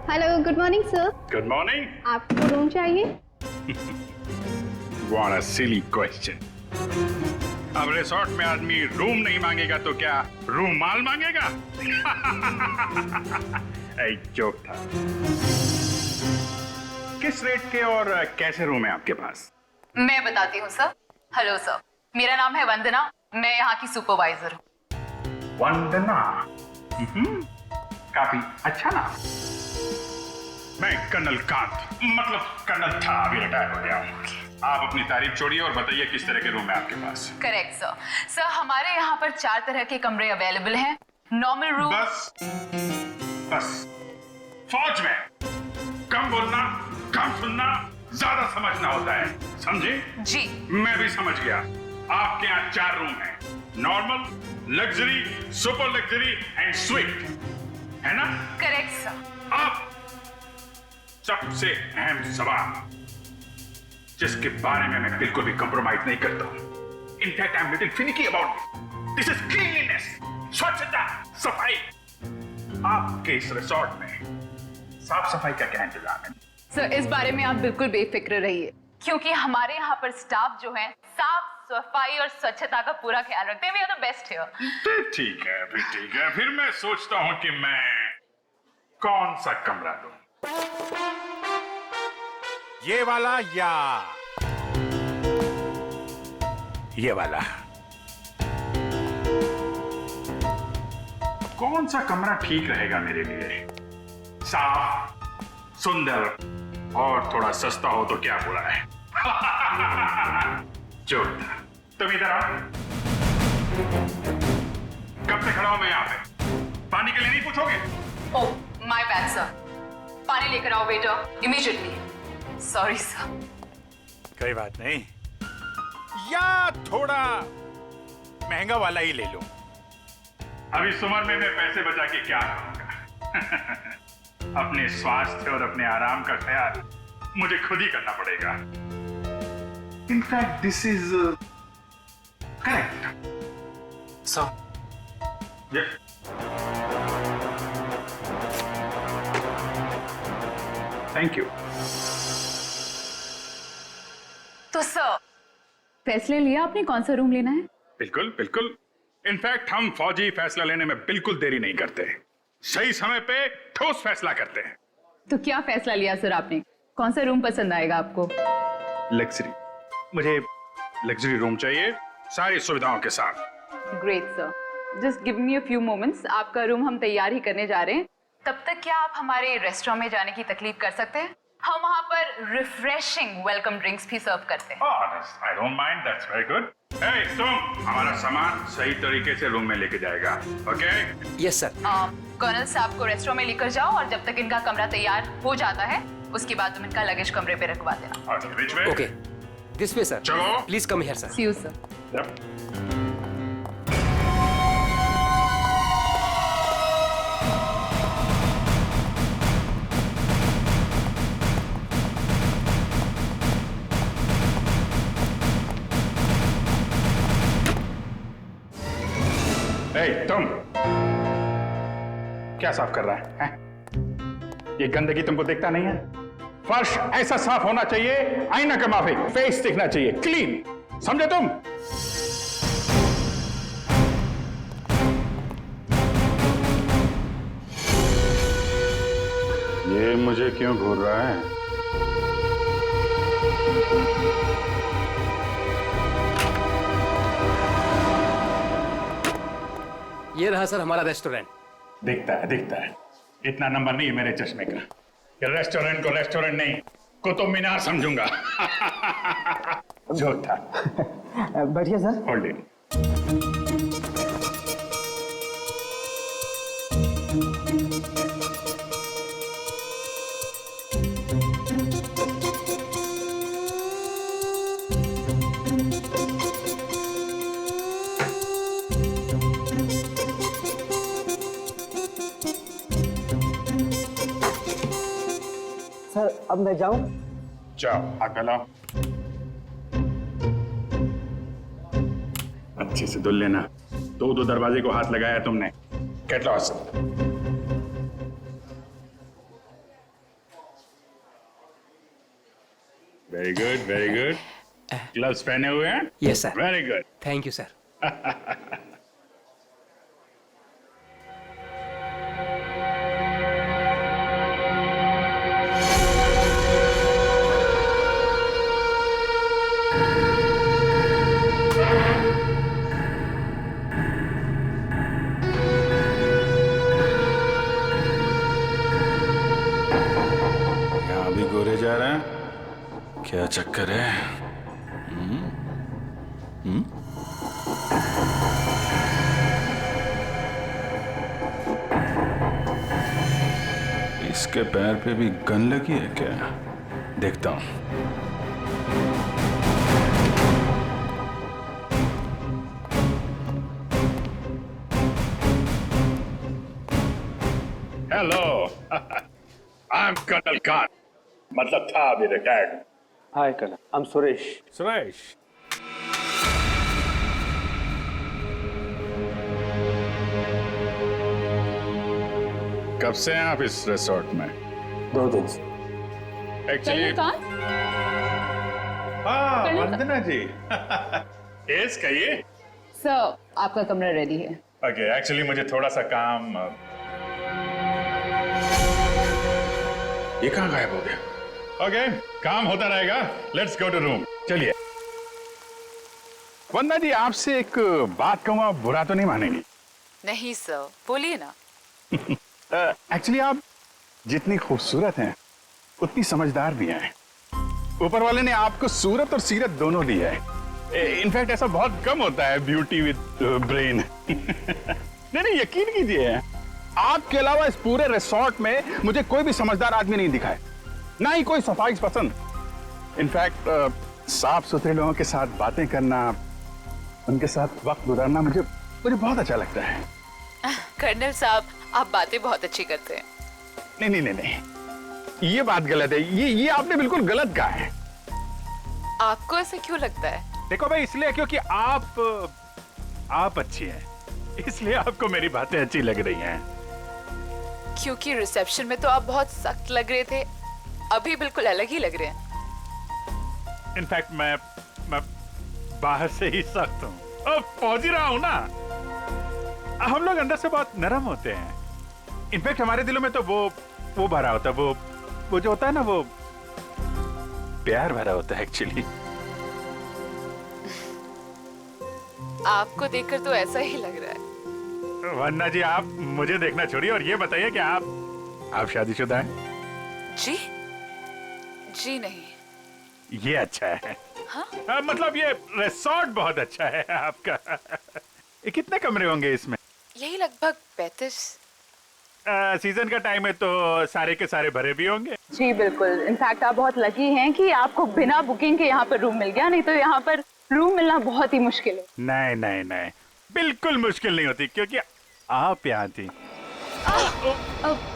Hello, good morning sir. Good morning. आपको room चाहिए? What a silly question. अब resort में आदमी रूम नहीं मांगेगा तो क्या रूमाल मांगेगा? एक जोक था। किस रेट के और कैसे रूम है आपके पास? मैं बताती हूँ सर। हेलो सर, मेरा नाम है वंदना, मैं यहाँ की सुपरवाइजर हूँ। वंदना। काफी अच्छा नाम। मैं कर्नल कांत, मतलब कर्नल था, अभी रिटायर हो गया हूँ। आप अपनी तारीफ छोड़िए और बताइए किस तरह के रूम है आपके पास? Correct sir. सर हमारे यहाँ पर 4 तरह के कमरे अवेलेबल हैं। Normal room. बस फौज में कम बोलना, कम सुनना, ज्यादा समझना होता है, समझे? जी। मैं भी समझ गया। आपके यहाँ 4 रूम हैं, normal, luxury, super luxury and sweet, है ना? Correct sir. अब सबसे अहम सवाल, जिसके बारे में मैं बिल्कुल भी कंप्रोमाइज नहीं करता हूं। In fact I am little finicky about it. This is cleanliness, स्वच्छता, सफाई। आपके इस रिसोर्ट में साफ सफाई का क्या इंतजाम है? सर इस बारे में आप बिल्कुल बेफिक्र रहिए, क्योंकि हमारे यहाँ पर स्टाफ जो है साफ सफाई और स्वच्छता का पूरा ख्याल रखते हैं। We are the best here. ठीक है, फिर ठीक है। फिर मैं सोचता हूं कि मैं कौन सा कमरा दूं? ये वाला या ये वाला? कौन सा कमरा ठीक रहेगा मेरे लिए? साफ, सुंदर और थोड़ा सस्ता हो तो क्या बुरा है? जो था, तुम इधर आओ। कब से खड़ा हूं मैं यहाँ पे? पानी के लिए नहीं पूछोगे? Oh my bad sir. पानी लेकर आओ बेटा, इमीडिएटली। Sorry sir. कोई बात नहीं, या थोड़ा महंगा वाला ही ले लो। अभी इस उम्र में मैं पैसे बचा के क्या करूंगा? अपने स्वास्थ्य और अपने आराम का ख्याल मुझे खुद ही करना पड़ेगा। In fact this is correct sir. Thank you. तो सर फैसले लिया आपने कौन सा रूम लेना है? बिल्कुल बिल्कुल। इनफैक्ट हम फौजी फैसला लेने में बिल्कुल देरी नहीं करते, सही समय पे ठोस फैसला करते हैं। तो क्या फैसला लिया सर आपने? कौन सा रूम पसंद आएगा आपको? लग्जरी, मुझे लग्जरी रूम चाहिए, सारी सुविधाओं के साथ। Great sir, just give me a few moments. आपका रूम हम तैयार ही करने जा रहे हैं। तब तक क्या आप हमारे रेस्टोरेंट में जाने की तकलीफ कर सकते हैं? हम वहाँ पर रिफ्रेशिंग वेलकम ड्रिंक्स भी सर्व करते हैं। I don't mind, that's very good. Hey, तुम हमारा सामान सही तरीके से रूम में लेके जाएगा, ओके? Yes sir. कर्नल साहब को रेस्टोरेंट में लेकर जाओ और जब तक इनका कमरा तैयार हो जाता है उसके बाद तुम इनका लगेज कमरे पे रखवा देना। Which way? Okay, this way sir. चलो। Please come here sir. See you sir. Yep. तुम क्या साफ कर रहा है? ये गंदगी तुमको दिखता नहीं है? फर्श ऐसा साफ होना चाहिए, आईना का माफिक, फेस दिखना चाहिए क्लीन, समझे तुम? ये मुझे क्यों घूर रहा है? ये रहा सर हमारा रेस्टोरेंट। दिखता है। इतना नंबर नहीं है मेरे चश्मे का। ये रेस्टोरेंट को रेस्टोरेंट नहीं, कुतुब मीनार समझूंगा। जो था। बैठिए सर। Hold it. सर अब मैं जाऊं? जाओ, हाथ फैलाओ। अच्छे से धुल लेना। दो दरवाजे को हाथ लगाया तुमने। Get lost. Very good, very good. Gloves पहने हुए हैं? Yes sir. Very good. Thank you sir. यहाँ भी गोरे जा रहे हैं, क्या चक्कर है? इसके पैर पे भी गन लगी है क्या? देखता हूं। Hello, I am colonel Khan, मतलब था अभी retired. Hi colonel, I am Suresh. Suresh, कब से हैं आप इस रिसोर्ट में? 2 दिन से। एक्चुअली हाँ, वंदना जी। यस, कहिए। सर, आपका कमरा रेडी है। ओके, एक्चुअली मुझे थोड़ा सा काम। ये कहाँ गायब हो गया? ओके, काम होता रहेगा। Let's go to room. चलिए। वंदना जी, आपसे एक बात कहूँ, आप बुरा तो नहीं मानेंगी? नहीं सर, बोलिए ना। एक्चुअली आप जितनी खूबसूरत हैं उतनी समझदार भी हैं। ऊपर वाले ने आपको सूरत और सीरत दोनों दी है। इनफैक्ट ऐसा बहुत कम होता है, ब्यूटी विद ब्रेन। नहीं, यकीन कीजिए, आपके अलावा इस पूरे रिसोर्ट में मुझे कोई भी समझदार आदमी नहीं दिखा है, ना ही कोई सफाई पसंद। इनफैक्ट साफ सुथरे लोगों के साथ बातें करना, उनके साथ वक्त गुजारना मुझे बहुत अच्छा लगता है। कर्नल साहब, आप बातें बहुत अच्छी करते हैं। नहीं, ये बात गलत है। ये आपने बिल्कुल गलत कहा है। आपको ऐसे क्यों लगता है? देखो भाई, इसलिए क्योंकि आप अच्छी हैं, इसलिए आपको मेरी बातें अच्छी लग रही हैं। क्योंकि रिसेप्शन में तो आप बहुत सख्त लग रहे थे, अभी बिल्कुल अलग ही लग रहे हैं। इनफैक्ट मैं बाहर से ही सख्त हूँ, अब पहुंच ही रहा हूँ ना। हम लोग अंदर से बहुत नरम होते हैं। इनफैक्ट हमारे दिलों में तो वो भरा होता है, वो जो होता है ना, वो प्यार भरा होता है एक्चुअली। आपको देखकर तो ऐसा ही लग रहा है। वन्ना जी, आप मुझे देखना छोड़िए और ये बताइए कि आप शादीशुदा हैं? जी नहीं। ये अच्छा है। हाँ? मतलब ये रिसोर्ट बहुत अच्छा है आपका। ये कितने कमरे होंगे इसमें? यही लगभग 35। सीजन का टाइम है तो सारे के सारे भरे भी होंगे। जी बिल्कुल। इनफैक्ट आप बहुत लकी हैं कि आपको बिना बुकिंग के यहाँ पर रूम मिल गया, नहीं तो यहाँ पर रूम मिलना बहुत ही मुश्किल है। नहीं, बिल्कुल मुश्किल नहीं होती, क्योंकि आप यहाँ थी।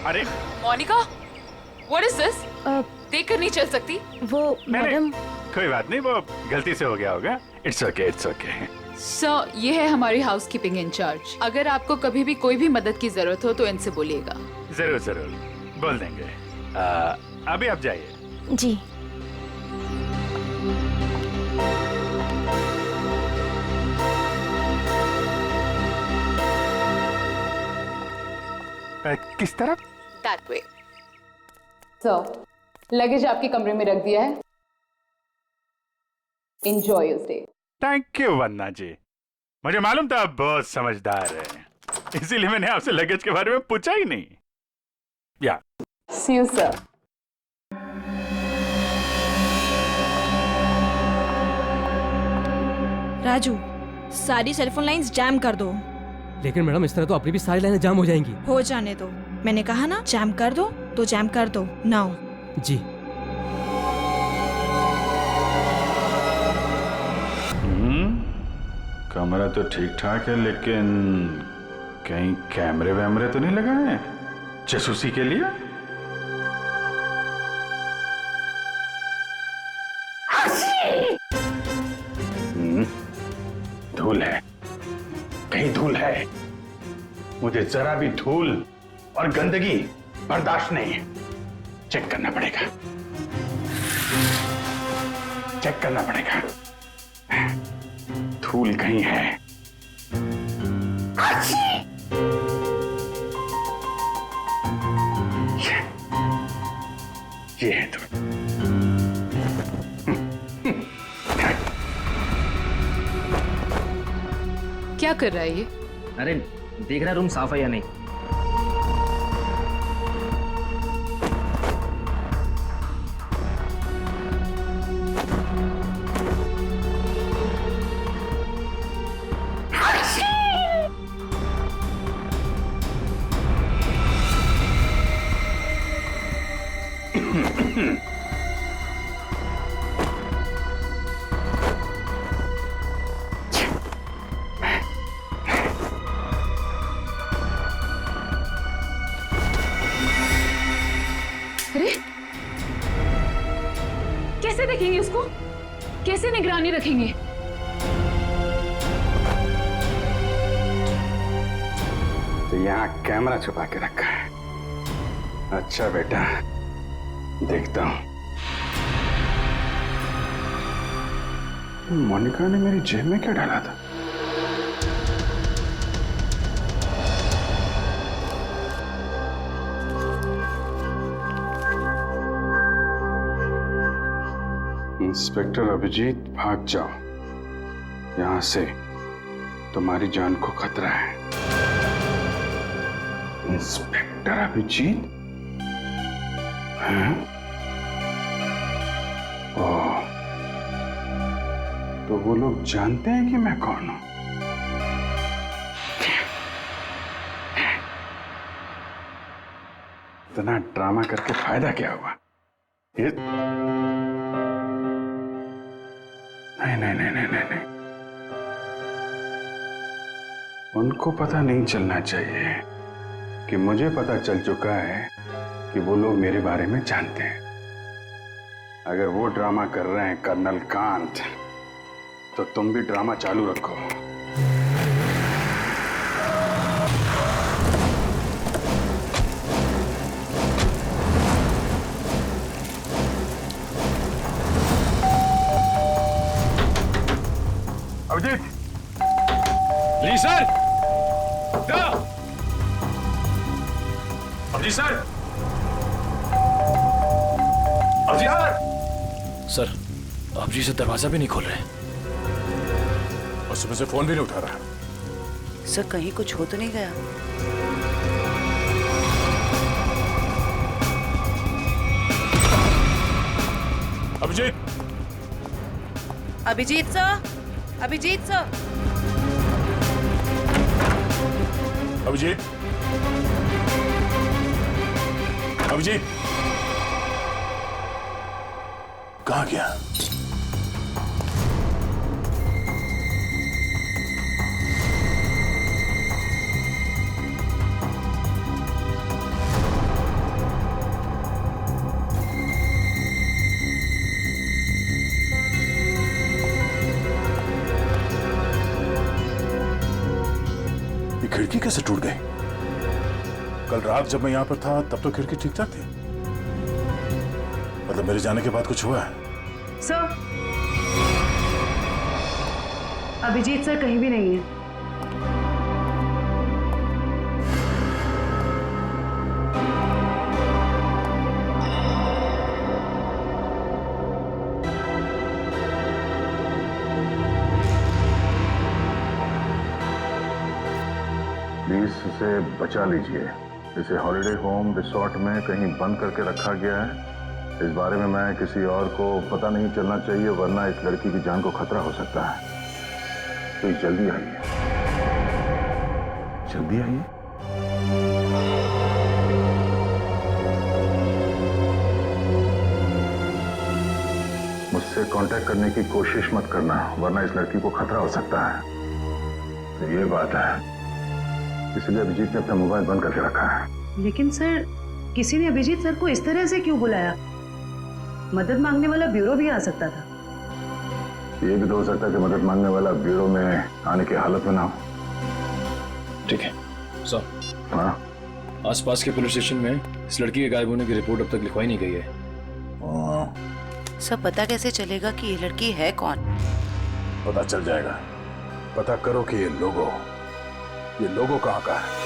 अरे मोनिका, व्हाट इज दिस? देखकर नहीं चल सकती। वो मैडम। कोई बात नहीं, वो गलती से हो गया होगा। It's okay. सर, ये है हमारी हाउसकीपिंग इंचार्ज। अगर आपको कभी भी कोई भी मदद की जरूरत हो तो इनसे बोलिएगा। जरूर बोल देंगे। अभी आप जाइए। जी। किस तरफ? That way. सर, लगेज आपके कमरे में रख दिया है। Enjoy your stay. Thank you Vanna ji, मुझे मालूम था आप बहुत समझदार हैं, इसीलिए मैंने आपसे लगेज के बारे में पूछा ही नहीं। या See you, sir. राजू, सारी सेलफोन लाइंस जैम कर दो। लेकिन मैडम, इस तरह तो अपनी भी सारी लाइनें जाम हो जाएंगी। हो जाने दो, मैंने कहा ना जैम कर दो तो जैम कर दो। नाउ। जी। कमरा तो ठीक ठाक है, लेकिन कहीं कैमरे वैमरे तो नहीं लगाए हैं जासूसी के लिए? धूल है, कहीं धूल है। मुझे जरा भी धूल और गंदगी बर्दाश्त नहीं है। चेक करना पड़ेगा। चेक करना पड़ेगा। धूल कहीं है। ये है धूल। क्या कर रहा है ये? अरे देख रहा रूम साफ है या नहीं। अरे कैसे देखेंगे उसको? कैसे निगरानी रखेंगे? तो यहाँ कैमरा छुपा के रखा है। अच्छा बेटा, देखता हूं। मोनिका ने मेरी जेब में क्या डाला था? इंस्पेक्टर अभिजीत, भाग जाओ यहां से, तुम्हारी जान को खतरा है। इंस्पेक्टर अभिजीत? हैं? ओह, तो वो लोग जानते हैं कि मैं कौन हूं? इतना ड्रामा करके फायदा क्या हुआ? ये नहीं। उनको पता नहीं चलना चाहिए कि मुझे पता चल चुका है कि वो लोग मेरे बारे में जानते हैं। अगर वो ड्रामा कर रहे हैं कर्नल कांत, तो तुम भी ड्रामा चालू रखो। अभिजीत! जी sir. Abhijit sir. Abhijit sir. Sir आप जी से दरवाजा भी नहीं खोल रहे और सुबह से फोन भी नहीं उठा रहा। सर कहीं कुछ हो तो नहीं गया? अभिजीत! Abhijeet sir, Abhijit sir. अभिजीत! अभिजीत! कहाँ गया? खिड़की कैसे टूट गई? कल रात जब मैं यहां पर था तब तो खिड़की ठीक ठाक थी। मतलब मेरे जाने के बाद कुछ हुआ है? सर, अभिजीत सर कहीं भी नहीं है। प्लीज इसे बचा लीजिए। इसे हॉलिडे होम रिसोर्ट में कहीं बंद करके रखा गया है। इस बारे में मैं किसी और को पता नहीं चलना चाहिए, वरना इस लड़की की जान को खतरा हो सकता है। तो जल्दी आइए, जल्दी आइए। मुझसे कांटेक्ट करने की कोशिश मत करना, वरना इस लड़की को खतरा हो सकता है। तो ये बात है, इसलिए अभिजीत ने अपना मोबाइल बंद करके रखा है। लेकिन सर, किसी ने अभिजीत सर को इस तरह से क्यों बुलाया? मदद मांगने वाला ब्यूरो भी आ सकता था। ये भी तो हो सकता है कि मदद मांगने वाला ब्यूरो में आने की हालत में ना हो। ठीक है सर। हाँ, आसपास के पुलिस स्टेशन में इस लड़की के गायब होने की रिपोर्ट अब तक लिखवाई नहीं गई है। सब पता कैसे चलेगा कि ये लड़की है कौन? पता चल जाएगा। पता करो कि ये लोगो कहाँ का है।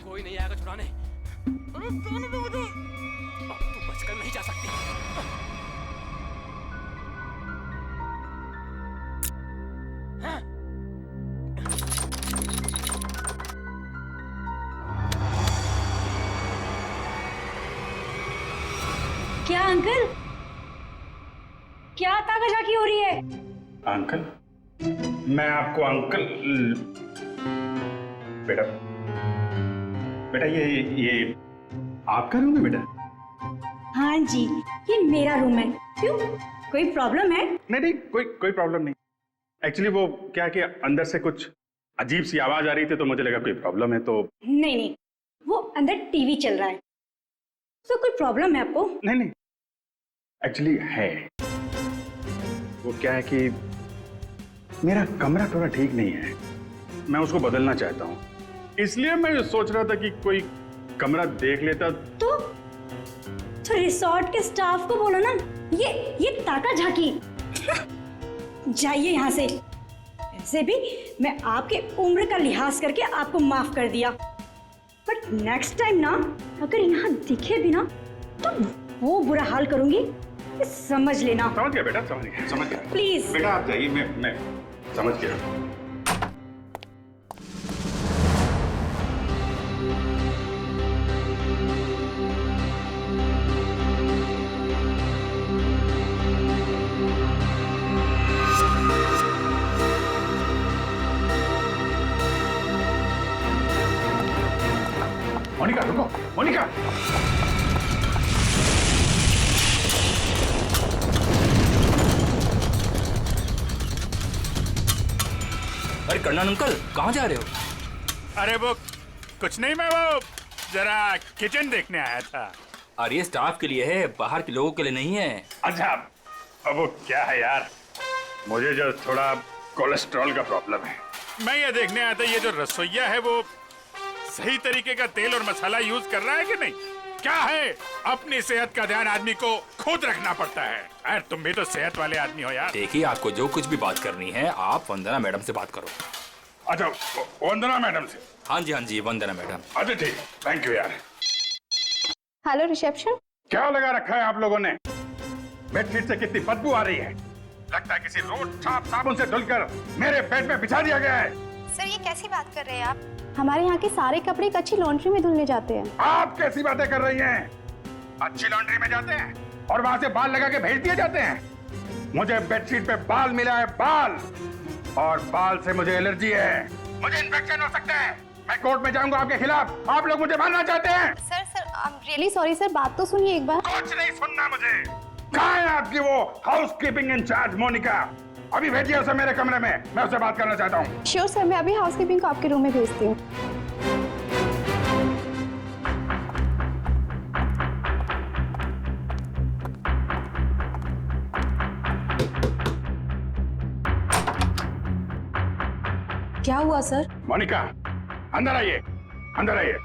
कोई नहीं आएगा छुड़ाने। अरे जाने दो मुझे। अब तू बचकर नहीं जा सकती। क्या अंकल? क्या ताकाझाकी हो रही है? अंकल? मैं आपको अंकल बेटा बेटा ये आपका रूम है बेटा? हाँ जी, ये मेरा रूम है। क्यों, कोई प्रॉब्लम है? नहीं कोई प्रॉब्लम नहीं। एक्चुअली वो क्या कि अंदर से कुछ अजीब सी आवाज आ रही थी तो मुझे लगा कोई प्रॉब्लम है तो। नहीं, वो अंदर टीवी चल रहा है तो कोई प्रॉब्लम है आपको? नहीं एक्चुअली है। वो क्या है कि मेरा कमरा थोड़ा ठीक नहीं है, मैं उसको बदलना चाहता हूँ, इसलिए मैं सोच रहा था कि कोई कमरा देख लेता। तो रिसोर्ट के स्टाफ को बोलो ना, ये ताकाझाकी। जाइए यहाँ से। ऐसे भी मैं आपके उम्र का लिहाज करके आपको माफ कर दिया, बट नेक्स्ट टाइम ना अगर यहाँ दिखे भी ना तो वो बुरा हाल करूंगी, ये समझ लेना। समझ गया बेटा, समझ गया। प्लीज बेटा आप जाइए, मैं समझ गया। मोनिका रुको, मोनिका। अरे कन्नन अंकल कहाँ जा रहे हो? अरे वो कुछ नहीं, मैं वो जरा किचन देखने आया था। अरे ये स्टाफ के लिए है, बाहर के लोगों के लिए नहीं है। अच्छा, अब वो क्या है यार, मुझे जो थोड़ा कोलेस्ट्रॉल का प्रॉब्लम है। मैं ये देखने आया था ये जो रसोइया है वो सही तरीके का तेल और मसाला यूज कर रहा है कि नहीं। क्या है, अपनी सेहत का ध्यान आदमी को खुद रखना पड़ता है। यार तुम भी तो सेहत वाले आदमी हो यार। देखिए आपको जो कुछ भी बात करनी है आप वंदना मैडम से बात करो। अच्छा, वंदना मैडम से? हाँ जी वंदना मैडम। अच्छा ठीक, थैंक यू यार। Hello reception. क्या लगा रखा है आप लोगों ने? बेडशीट से कितनी बदबू आ रही है, लगता है किसी रोज साबुन से धुलकर मेरे बेड में बिछा दिया गया है। सर ये कैसी बात कर रहे हैं आप? हमारे यहाँ के सारे कपड़े एक अच्छी लॉन्ड्री में धुलने जाते हैं। आप कैसी बातें कर रही हैं? अच्छी लॉन्ड्री में जाते हैं और वहाँ से बाल लगा के भेज दिए जाते हैं। मुझे बेडशीट पे बाल मिला है, बाल, और बाल से मुझे एलर्जी है, मुझे इन्फेक्शन हो सकता है। मैं कोर्ट में जाऊंगा आपके खिलाफ। आप लोग मुझे मारना चाहते हैं? Sir I am really sorry sir, बात तो सुनिए एक बार। कुछ नहीं सुनना मुझे। कहाँ है आपकी वो हाउसकीपिंग इंचार्ज मोनिका? अभी भेजिए उसे मेरे कमरे में, मैं उससे बात करना चाहता हूँ। श्योर सर, मैं अभी हाउसकीपिंग को आपके रूम में भेजती हूँ। क्या हुआ सर? मोनिका अंदर आइए, अंदर आइए।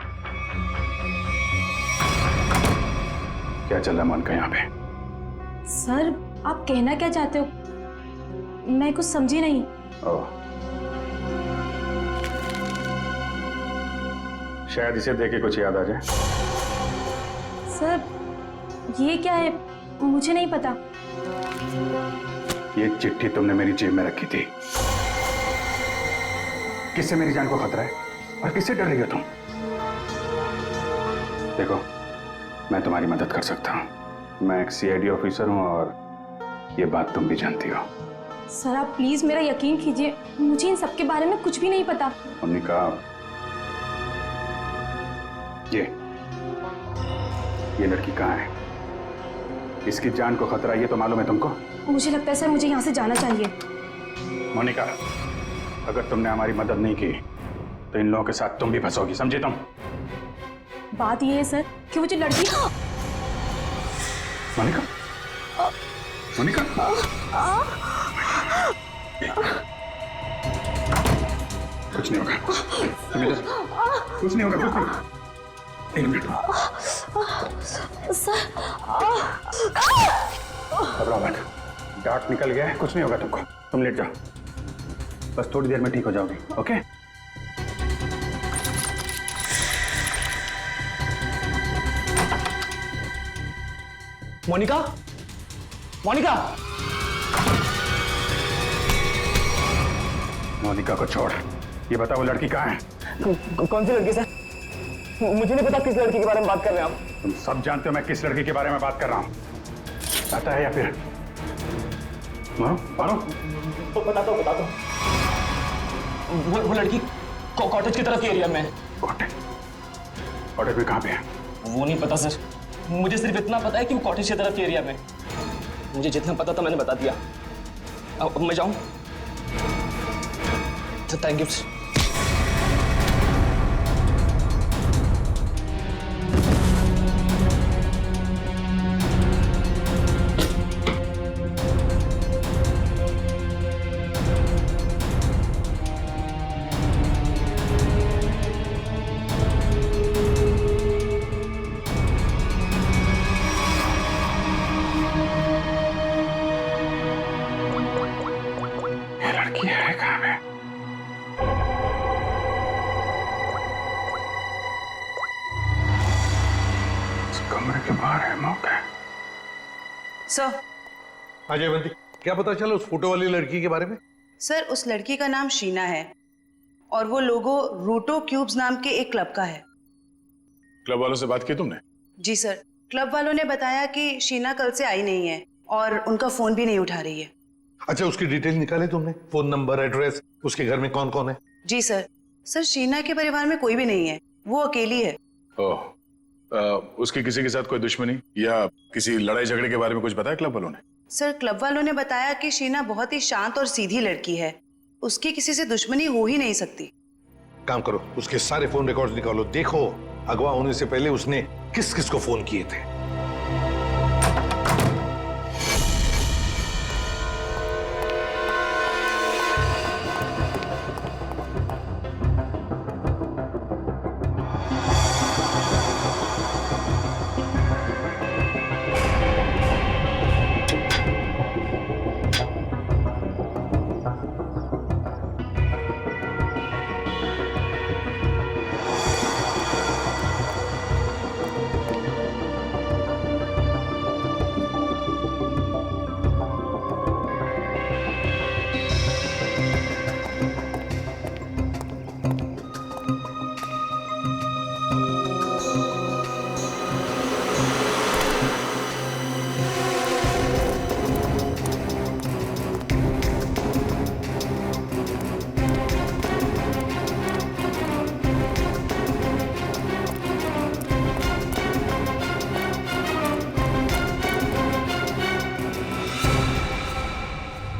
क्या चल रहा है मोनिका यहाँ पे? सर आप कहना क्या चाहते हो, मैं कुछ समझी नहीं। ओह, शायद इसे देख के कुछ याद आ जाए। सर ये क्या है, मुझे नहीं पता। ये चिट्ठी तुमने मेरी जेब में रखी थी, किससे मेरी जान को खतरा है? और किससे डर रही हो तुम? देखो, मैं तुम्हारी मदद कर सकता हूँ। मैं एक सीआईडी ऑफिसर हूँ और ये बात तुम भी जानती हो। सर आप प्लीज मेरा यकीन कीजिए, मुझे इन सब के बारे में कुछ भी नहीं पता। मोनिका, ये लड़की कहाँ है? इसकी जान को खतरा ये तो मालूम है तुमको? मुझे लगता है सर मुझे यहाँ से जाना चाहिए। मोनिका, अगर तुमने हमारी मदद नहीं की तो इन लोगों के साथ तुम भी फंसोगी, समझे तुम? बात ये है सर कि वो जो लड़की मोनिका, मोनिका, कुछ नहीं होगा, तुम इधर, कुछ नहीं होगा, कुछ नहीं। एक मिनट, सर घबराओ मत, डार्ट निकल गया है, कुछ नहीं होगा तुमको। तुम लेट जाओ, बस थोड़ी देर में ठीक हो जाओगी, ओके? मोनिका, मोनिका, मोनिका को छोड़, ये बता वो लड़की कहाँ है? कौन सी लड़की सर? मुझे नहीं पता किस लड़की के बारे में बात कर रहे हैं आप। तुम सब जानते हो मैं किस लड़की के बारे में बात कर रहा हूँ। पता है या फिर मारो? तो बताता हूँ। वो लड़की कॉटेज की तरफ के एरिया में। कॉटेज में कहाँ पे है? वो नहीं पता सर, मुझे सिर्फ इतना पता है कि वो कॉटेज की तरफ के एरिया में। मुझे जितना पता था मैंने बता दिया। अब मैं जाऊँ? Thank you sir. Sir, Ajay बंदी, क्या पता चला उस फोटो वाली लड़की के बारे में? सर उस लड़की का नाम शीना है और वो लोगो रूटो क्यूब्स नाम के एक क्लब का है। क्लब वालों से बात की तुमने? जी सर, क्लब वालों ने बताया कि शीना कल से आई नहीं है और उनका फोन भी नहीं उठा रही है। अच्छा, उसकी डिटेल निकाले तुमने? फोन नंबर, एड्रेस, उसके घर में कौन कौन है? जी सर। सर शीना के परिवार में कोई भी नहीं है, वो अकेली है। ओह, उसकी किसी के साथ कोई दुश्मनी या किसी लड़ाई झगड़े के बारे में कुछ बताया क्लब वालों ने? सर क्लब वालों ने बताया कि शीना बहुत ही शांत और सीधी लड़की है, उसकी किसी से दुश्मनी हो ही नहीं सकती। काम करो, उसके सारे फोन रिकॉर्ड्स निकालो, देखो अगवा होने से पहले उसने किस किस को फोन किए थे।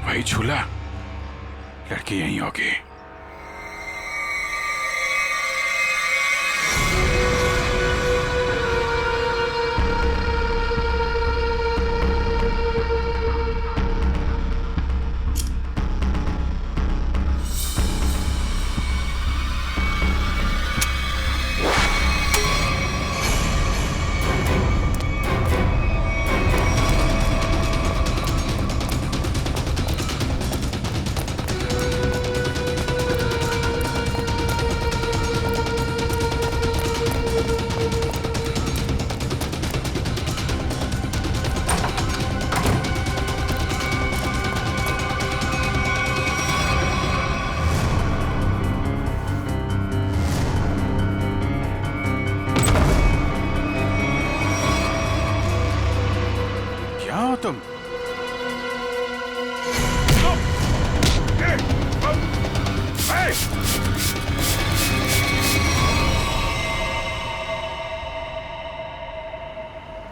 वही झूला, लड़की यहीं होगी।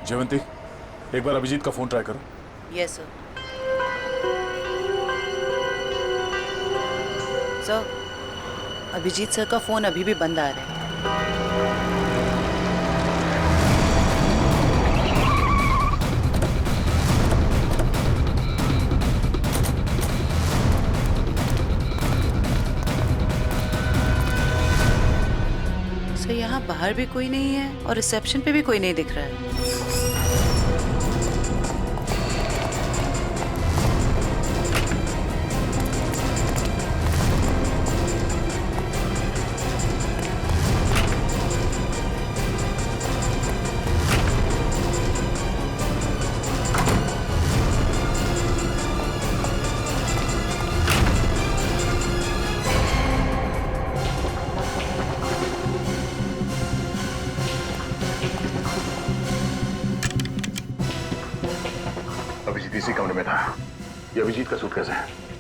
जयवंती, एक बार अभिजीत का फोन ट्राई करो। Yes sir. Sir, Abhijit sir का फोन अभी भी बंद आ रहा है। सर, यहाँ बाहर भी कोई नहीं है और रिसेप्शन पे भी कोई नहीं दिख रहा है। अभिजीत इसी कमरे में था। ये अभिजीत का सूटकेस है।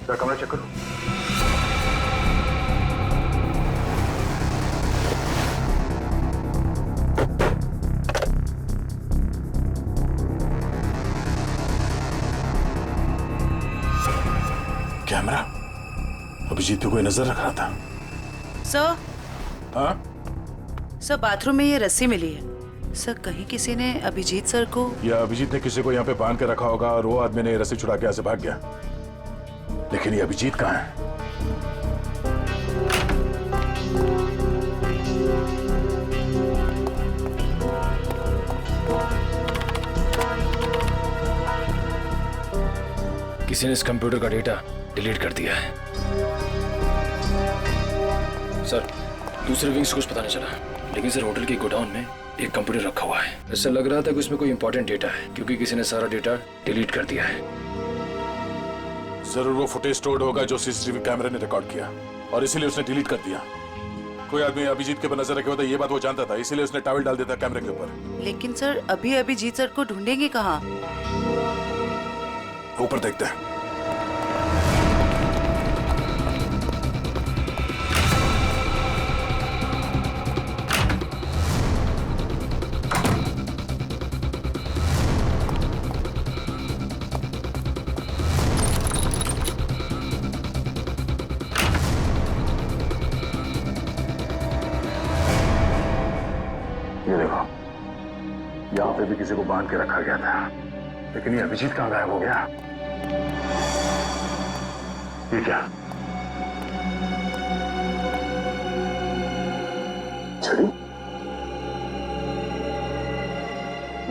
जरा कमरा चेक करो। कैमरा? अभिजीत पे कोई नजर रख रहा था। सर, हाँ? सर बाथरूम में ये रस्सी मिली है। सर, कहीं किसी ने अभिजीत सर को, या अभिजीत ने किसी को यहाँ पे बांध के रखा होगा और वो आदमी ने रस्सी छुड़ा के यहाँ से भाग गया। लेकिन ये अभिजीत कहाँ है? किसी ने इस कंप्यूटर का डेटा डिलीट कर दिया है। सर, दूसरे विंग से कुछ पता नहीं चला, लेकिन सर होटल के गोडाउन में एक कंप्यूटर रखा हुआ है। ऐसा लग रहा था कि उसमें कोई इंपॉर्टेंट डेटा है, क्योंकि किसी ने सारा डेटा डिलीट कर दिया है। जरूर वो फुटेज स्टोर्ड होगा जो सीसीटीवी कैमरे ने रिकॉर्ड किया, और इसीलिए उसने डिलीट कर दिया। कोई आदमी अभिजीत के ऊपर नजर रखे होता, ये बात वो जानता था, इसीलिए उसने टॉवल डाल दिया था कैमरे के ऊपर। लेकिन सर अभी अभिजीत सर को ढूंढेंगे कहाँ? ऊपर देखते हैं। ये देखो, यहाँ पे भी किसी को बांध के रखा गया था, लेकिन ये अभिजीत कहाँ गायब हो गया? ये क्या? छड़ी?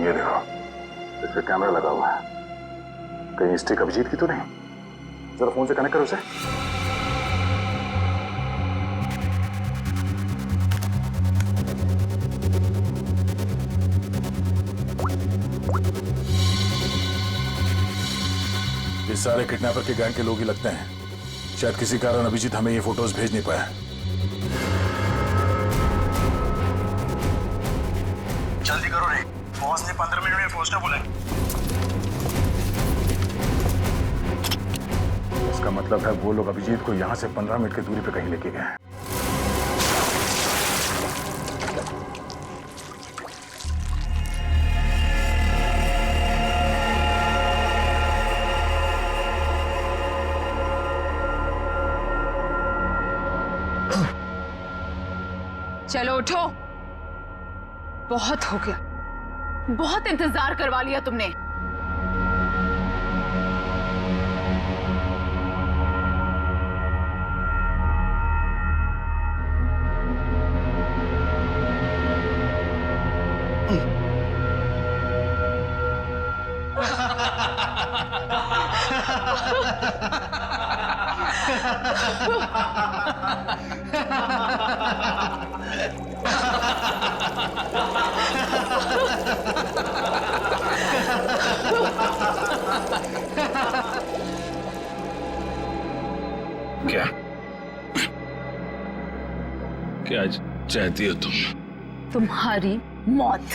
ये देखो, इस पे कैमरा लगा हुआ है। कहीं स्टिक अभिजीत की तो नहीं? जरा फोन से कनेक्ट करो उसे। ये सारे किडनैपर के गैंग के लोग ही लगते हैं। शायद किसी कारण अभिजीत हमें ये फोटोज भेज नहीं पाया। जल्दी करो रे, बॉस ने 15 मिनट में पहुंचना बोला है। इसका मतलब है वो लोग अभिजीत को यहाँ से 15 मिनट की दूरी पे कहीं लेके गए हैं। चलो उठो, बहुत हो गया, बहुत इंतजार करवा लिया तुमने। क्या क्या चाहती हो तुम? तुम्हारी मौत।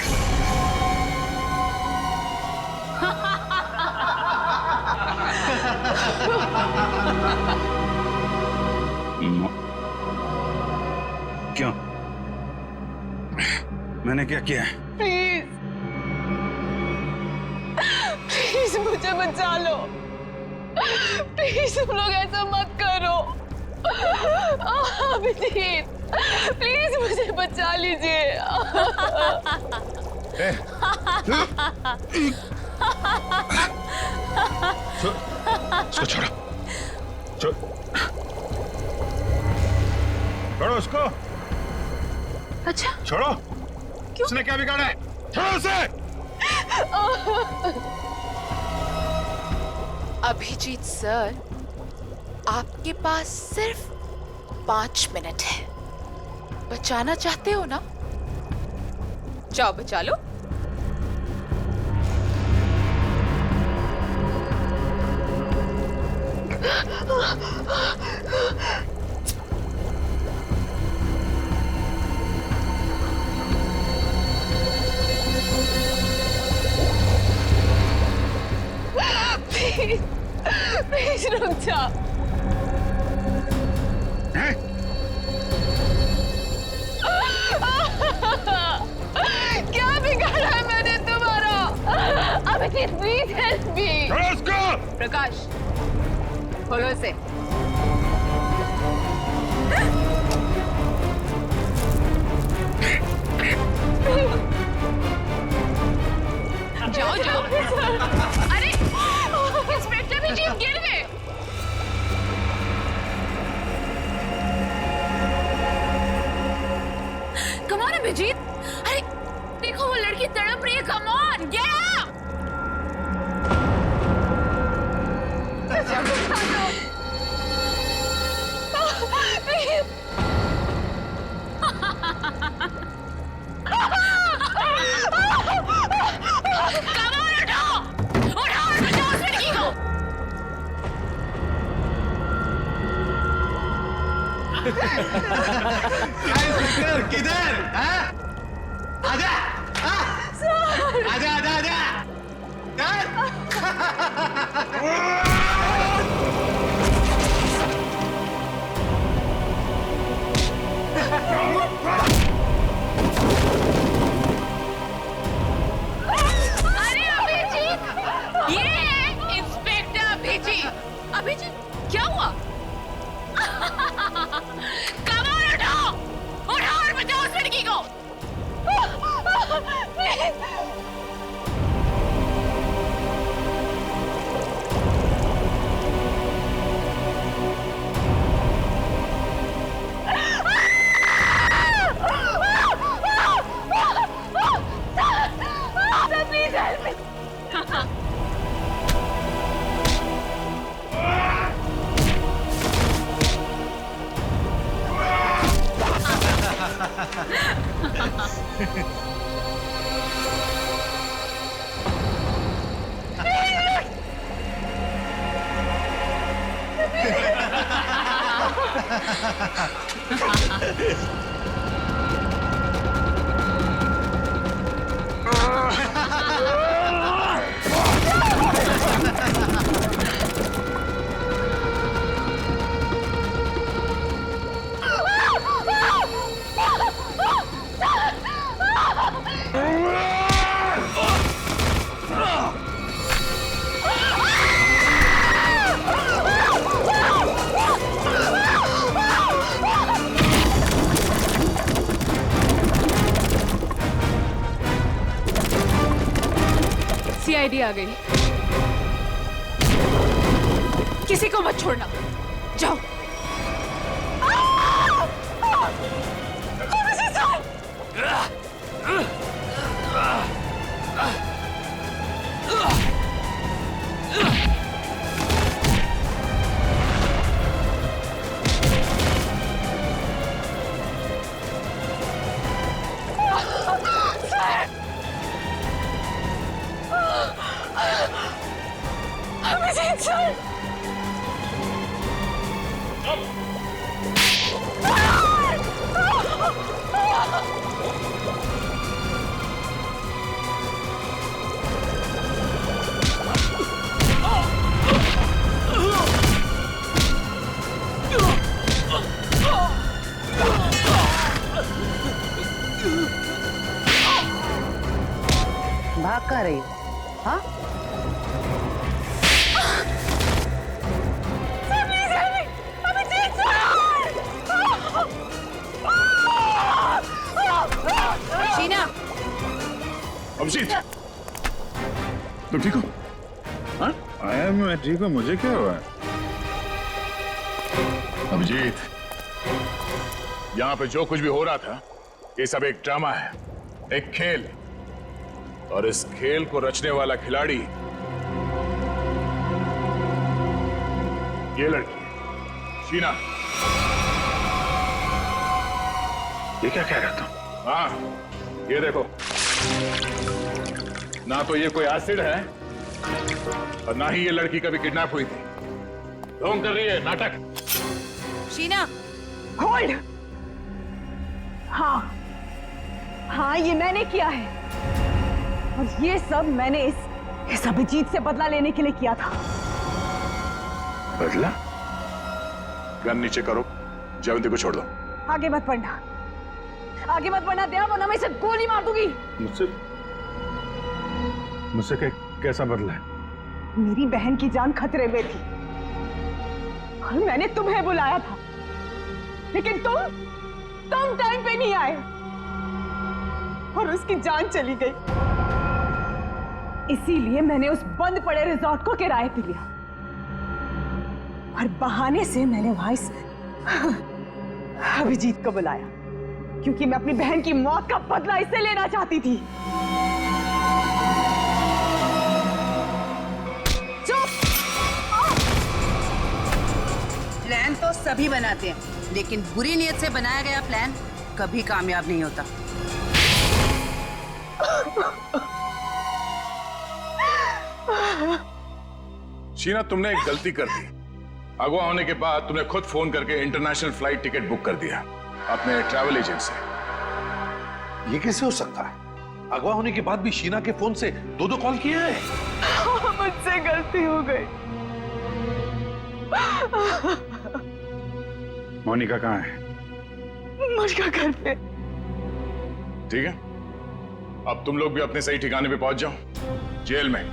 क्यों? मैंने क्या किया? प्लीज प्लीज मुझे बचा लो। प्लीज तुम लोग ऐसा मत करो। अभिजीत प्लीज मुझे बचा लीजिए। उसको छोड़ो, छोड़ो उसको। अच्छा छोड़ो। क्यों? उसने क्या बिगाड़ा है? छोड़ो उसे। अभिजीत सर, आपके पास सिर्फ 5 मिनट है। बचाना चाहते हो ना? जाओ बचा लो। प्लीज प्लीज रुक जाओ। क्या बिगाड़ा है मैंने तुम्हारा? Abhijeet please help me. Prakash खोलो इसे। जाओ जाओ। अरे इंस्पेक्टर भी जीप गिर गए। Come on Abhijit. अरे देखो वो लड़की तड़प रही है। Come on get up. किधर? आजा आजा आजा आजा। अरे अभिजीत, ये है इंस्पेक्टर अभिजीत। अभिजीत क्या हुआ? कम ऑन उठाओ और बचाओ उस लड़की को। Please help me. सीआईडी आ गई। किसी को मत छोड़ना। जाओ। अभिजीत सर। भाग कहाँ रही हो? हाँ? शीना, अभिजीत, तुम ठीक हो? हाँ? मैं ठीक हूँ, मुझे क्या हुआ? अभिजीत, यहाँ पे जो कुछ भी हो रहा था, ये सब एक ड्रामा है, एक खेल। और इस खेल को रचने वाला खिलाड़ी ये लड़की है, शीना। ये क्या कह रहा था? हाँ, ये देखो, ना तो ये कोई एसिड है और ना ही ये लड़की कभी किडनैप हुई थी। ढोंग कर रही है, नाटक। शीना, होल्ड। हाँ, ये मैंने किया है और ये सब मैंने इस अभिजीत से बदला लेने के लिए किया था। बदला? गन नीचे करो, जयवंती को छोड़ दो। आगे मत बढ़ना, आगे मत बढ़ना दया, वरना मैं इसे गोली मार दूंगी। मुझसे कैसा बदला है? मेरी बहन की जान खतरे में थी और मैंने तुम्हें बुलाया था, लेकिन तुम टाइम पे नहीं आए और उसकी जान चली गई। इसीलिए मैंने उस बंद पड़े रिजॉर्ट को किराए पे लिया और बहाने से मैंने वहां इस अभिजीत को बुलाया, क्योंकि मैं अपनी बहन की मौत का बदला इससे लेना चाहती थी। प्लान तो सभी बनाते हैं, लेकिन बुरी नीयत से बनाया गया प्लान कभी कामयाब नहीं होता। शीना, तुमने एक गलती कर दी। अगवा होने के बाद तुमने खुद फोन करके इंटरनेशनल फ्लाइट टिकट बुक कर दिया अपने ट्रैवल एजेंट से। ये कैसे हो सकता है? अगवा होने के बाद भी शीना के फोन से दो कॉल किए हैं। मुझसे गलती हो गई। मोनिका कहाँ है? मोनिका घर पे। ठीक है, अब तुम लोग भी अपने सही ठिकाने पे पहुंच जाओ, जेल में।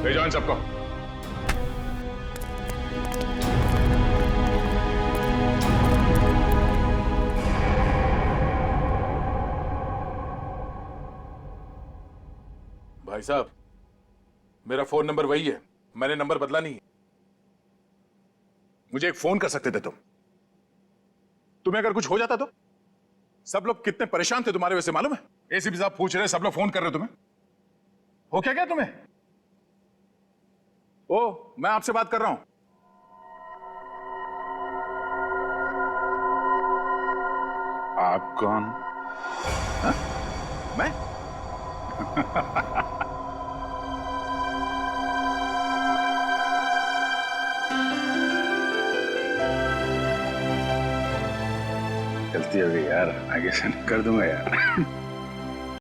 ले जाओ इन सबको। भाई साहब, मेरा फोन नंबर वही है, मैंने नंबर बदला नहीं है। मुझे एक फोन कर सकते थे तुम। तुम्हें अगर कुछ हो जाता तो? सब लोग कितने परेशान थे तुम्हारे वजह से, मालूम है? एसीपी साहब पूछ रहे, सब लोग फोन कर रहे तुम्हें। हो क्या तुम्हें? ओ, मैं आपसे बात कर रहा हूं। आप कौन? हा? मैं? गलती हो गई यार, आगे से नहीं कर दूंगा यार।